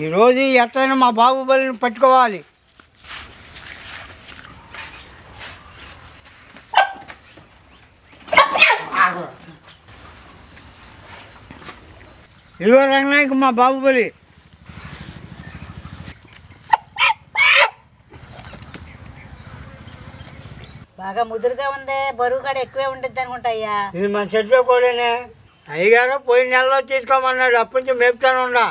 ఈరోజు ఎట్లయినా మా బాహుబలిని పట్టుకోవాలి. ఇదిగో రంగనాయకు మా బాహుబలి. బాగా ముదురుగా ఉంది, బరువు కూడా ఎక్కువే ఉండిద్ది అనుకుంటా అయ్యా. ఇది మన చెట్లో కూడానే. అయ్యగారు పోయిన నెలలో తీసుకోమన్నాడు, అప్పటి నుంచి మేపుతాను ఉండా.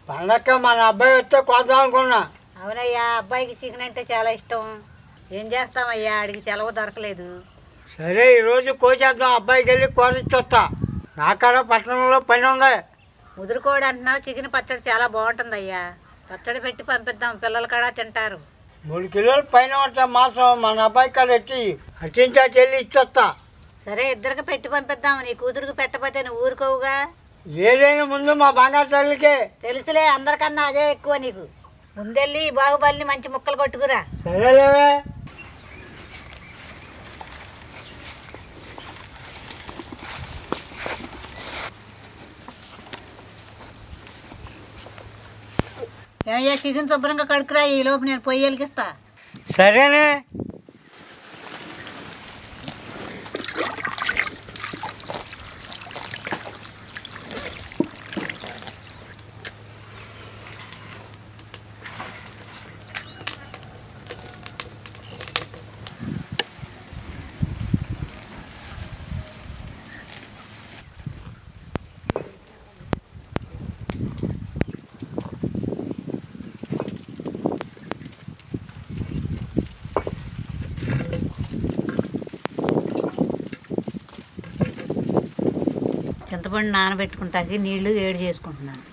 పండక్క మన అబ్బాయి వస్తే కోద్దాం అనుకున్నా. అవునయ్యా, అబ్బాయికి చికెన్ అంటే చాలా ఇష్టం. ఏం చేస్తామయ్యా, ఆడికి సెలవు దొరకలేదు. సరే ఈరోజు కోసేద్దాం, అబ్బాయికి వెళ్ళి కోరిచ్చొస్తా. నాకాడ పట్టణంలో పని ఉంది. ముదురుకోడి అంటున్నావు, చికెన్ పచ్చడి చాలా బాగుంటుందయ్యా. పచ్చడి పెట్టి పంపిద్దాం, పిల్లలు కూడా తింటారు. 3 కిలోలు పైన ఉంటా మాసం. మన అబ్బాయి కాడ ఎట్టి అట్టించా చెల్లి ఇచ్చొస్తా. సరే, ఇద్దరికి పెట్టి పంపిద్దాం. నీ కూతురికి పెట్టకపోతే నువ్వు ఊరుకోవుగా. ఏదైనా ముందు మా బంగారు తల్లికే తెలుసులే, అందరికన్నా అదే ఎక్కువ నీకు. ముందెళ్ళి బాహుబలిని మంచి ముక్కలు కొట్టుకురా. సరేలేవే. ఏమయ్యా, చికెన్ శుభ్రంగా కడుకురా, ఈ లోపు నేను పొయ్యి వెలిగిస్తా. సరేనే. చింతపండు నానబెట్టుకుంటాకి నీళ్లు వేడి చేసుకుంటున్నాను.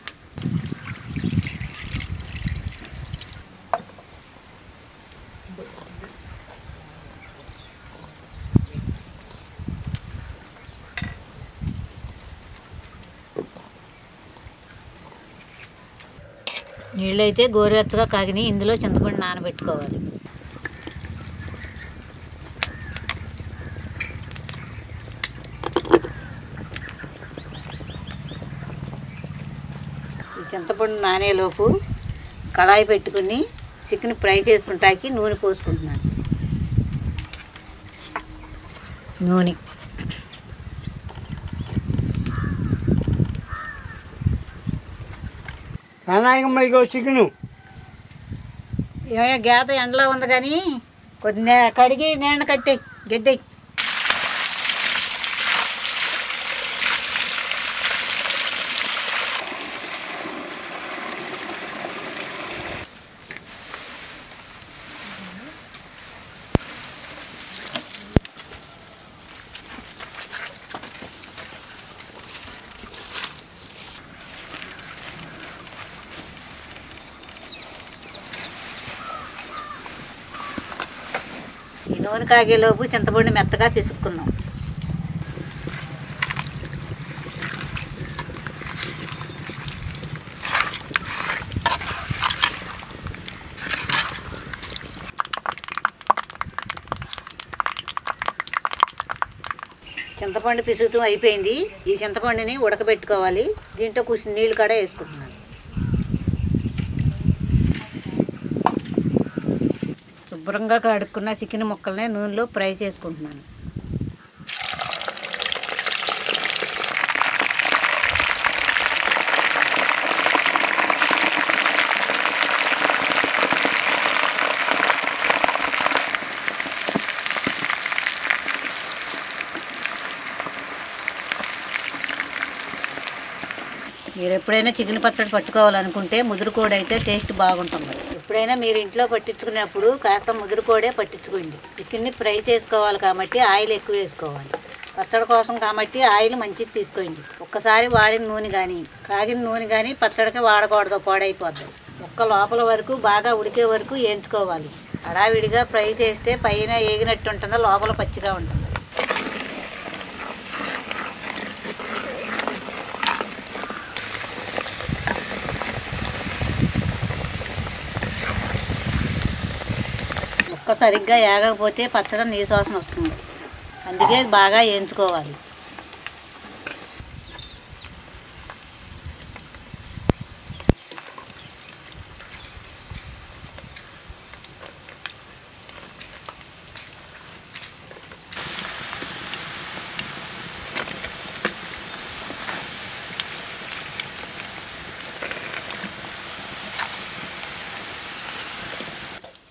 నీళ్ళు అయితే గోరువెచ్చగా కాగిని ఇందులో చింతపండు నానబెట్టుకోవాలి. చింతపండు నానేలోపు కళాయి పెట్టుకుని చికెన్ ఫ్రై చేసుకుంటాకి నూనె పోసుకుంటున్నాను. నూనె రంగనాయకమ్మ ఇగో చికెను. ఏమయ్యా, గేత ఎండలో ఉంది కానీ కొద్ది కడిగి నీళ్ళ కట్టేయి, గడ్డేయి. ఈ నూనె కాగేలోపు చింతపండు మెత్తగా పిసుక్కుందాం. చింతపండు పిసుకుతూ అయిపోయింది. ఈ చింతపండుని ఉడకబెట్టుకోవాలి. దీంట్లో కొంచెం నీళ్ళు కూడా వేసుకుంటున్నాను. శుభ్రంగా కడుక్కున్న చికెన్ ముక్కల్ని నూనెలో ఫ్రై చేసుకుంటున్నాను. మీరు ఎప్పుడైనా చికెన్ పచ్చడి పట్టుకోవాలనుకుంటే ముదురుకోడి అయితే టేస్ట్ బాగుంటుంది. ఎప్పుడైనా మీరు ఇంట్లో పట్టించుకునేప్పుడు కాస్త ముదురుకోడే పట్టించుకోండి. చికెన్ని ఫ్రై చేసుకోవాలి కాబట్టి ఆయిల్ ఎక్కువ వేసుకోవాలి. పచ్చడి కోసం కాబట్టి ఆయిల్ మంచిది తీసుకోండి. ఒక్కసారి వాడిన నూనె కానీ కాగిన నూనె కానీ పచ్చడికి వాడకూడదు, పాడైపోద్ది. ఒక్క లోపల వరకు బాగా ఉడికే వరకు వేయించుకోవాలి. హడావిడిగా ఫ్రై చేస్తే పైన ఏగినట్టు ఉంటుంది, లోపల పచ్చిగా ఉంటుంది. ఒక్క సరిగ్గా ఏగకపోతే పచ్చడి నీసు వాసన వస్తుంది. అందుకే బాగా వేయించుకోవాలి.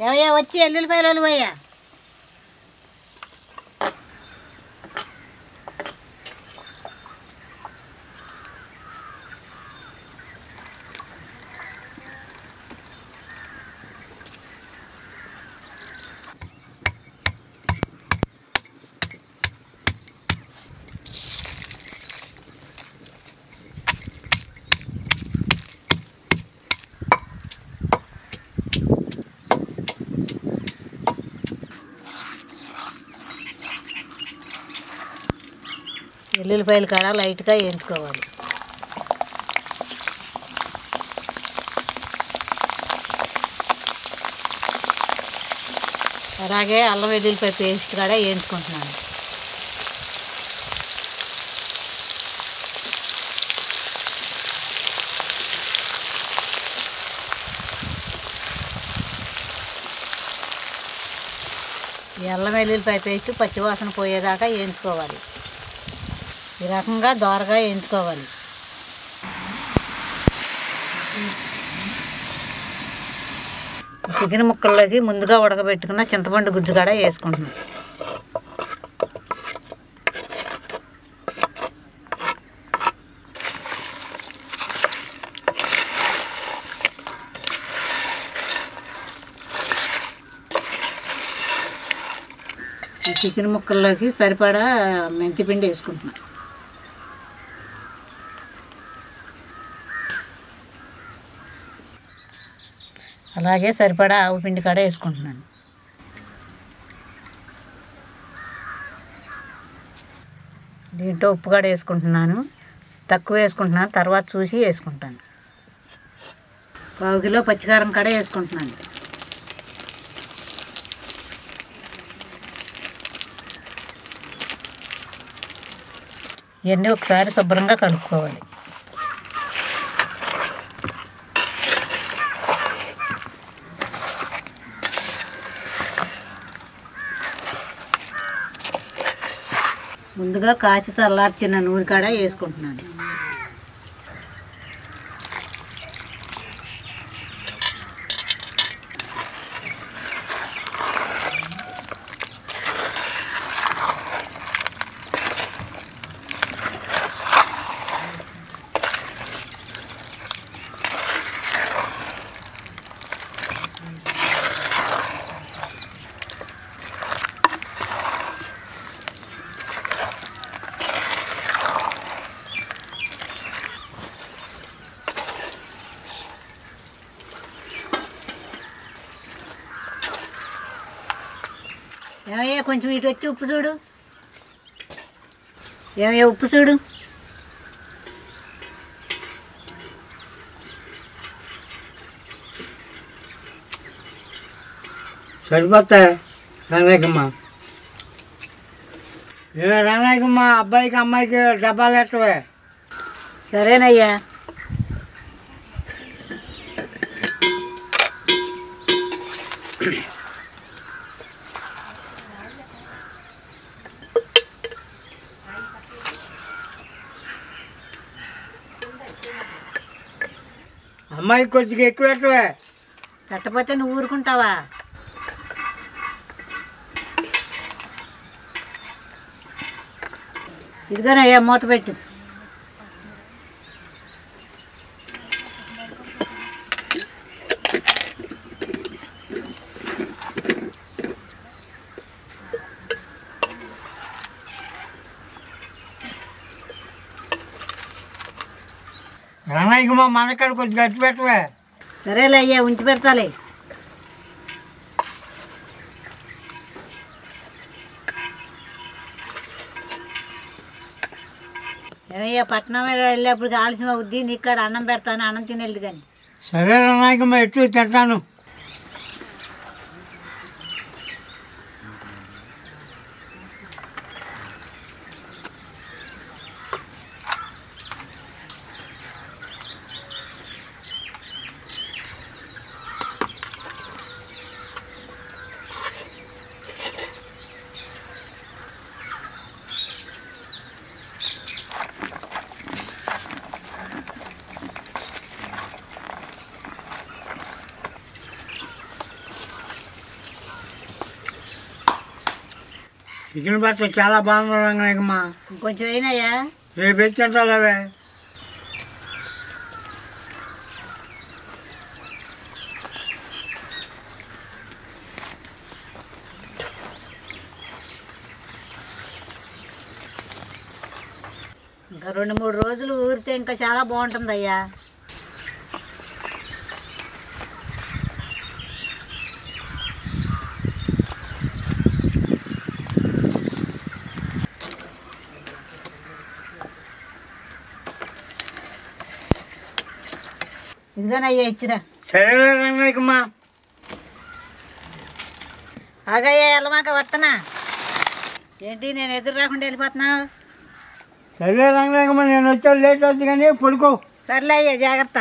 ఏమయ్యా వచ్చి ఎల్లుల్లిపాయలు పోయా. ఎల్లుల్లిపాయలు కాడ లైట్గా వేయించుకోవాలి. అలాగే అల్లం వెల్లుల్లిపాయ పేస్ట్ కాడ వేయించుకుంటున్నాను. ఈ అల్లం వెల్లుల్లిపాయ పేస్ట్ పచ్చివాసన పోయేదాకా వేయించుకోవాలి. ఈ రకంగా దోరగా వేయించుకోవాలి. చికెన్ ముక్కల్లోకి ముందుగా ఉడకబెట్టుకున్న చింతపండు గుజ్జు కూడా వేసుకుంటున్నాం. ఈ చికెన్ ముక్కల్లోకి సరిపడా మెంతిపిండి వేసుకుంటున్నాం. అలాగే సరిపడా ఆవు పిండి కాడ వేసుకుంటున్నాను. దీంట్లో ఉప్పు కాడ వేసుకుంటున్నాను. తక్కువ వేసుకుంటున్నాను, తర్వాత చూసి వేసుకుంటాను. 1/2 కిలో పచ్చికారం కాడ వేసుకుంటున్నాను. ఇవన్నీ ఒకసారి శుభ్రంగా కలుపుకోవాలి. ముందుగా కాచి చల్లార్చిన నూనె కాడ వేసుకుంటున్నాను. ఏమయ్యా కొంచెం ఇటు వచ్చి ఉప్పు చూడు. ఏమయ్యా ఉప్పు చూడు. సరిపోతాయి రంగనాయకమ్మ. రంగనాయకమ్మ అబ్బాయికి అమ్మాయికి డబ్బాలు ఎట్టవే. సరేనయ్యా. అమ్మాయికి కొద్దిగా ఎక్కువ పెట్టవే. పెట్టకపోతే నువ్వు ఊరుకుంటావా? ఇదిగోనయ్యా మూత పెట్టు. రంగనాయకమ్మ మనకాడ కొద్దిగా గట్టి పెట్టవే. సరేలే అయ్యా ఉంచి పెడతాలే. ఏమయ్యా పట్నం వెళ్ళేప్పుడు ఆలస్యం అవుద్ది, నీకు కాడ అన్నం పెడతాను, అన్నం తినేది కానీ. సరే రంగనాయకమ్మ ఎటు తింటాను. చికెన్ పచ్చడి చాలా బాగుంది రంగనాయకమ్మా. ఇంకొంచెం అయినాయా? రేపు ఎత్తింటాలవే. ఇంకా 2-3 రోజులు ఊరితే ఇంకా చాలా బాగుంటుంది అయ్యా. ఇదిగానయ్యా ఇచ్చిరా. సరేలే రంగనాయకమ్మా. ఆగయ్యా వెళ్ళమాక వస్తున్నా. ఏంటి నేను ఎదురు రాకుండా వెళ్ళిపోతున్నావు? సరేలే రంగనాయకమ్మా, నేను వచ్చా లేట్ అవుతుంది కానీ పడుకో. సర్లే అయ్యా, జాగ్రత్త.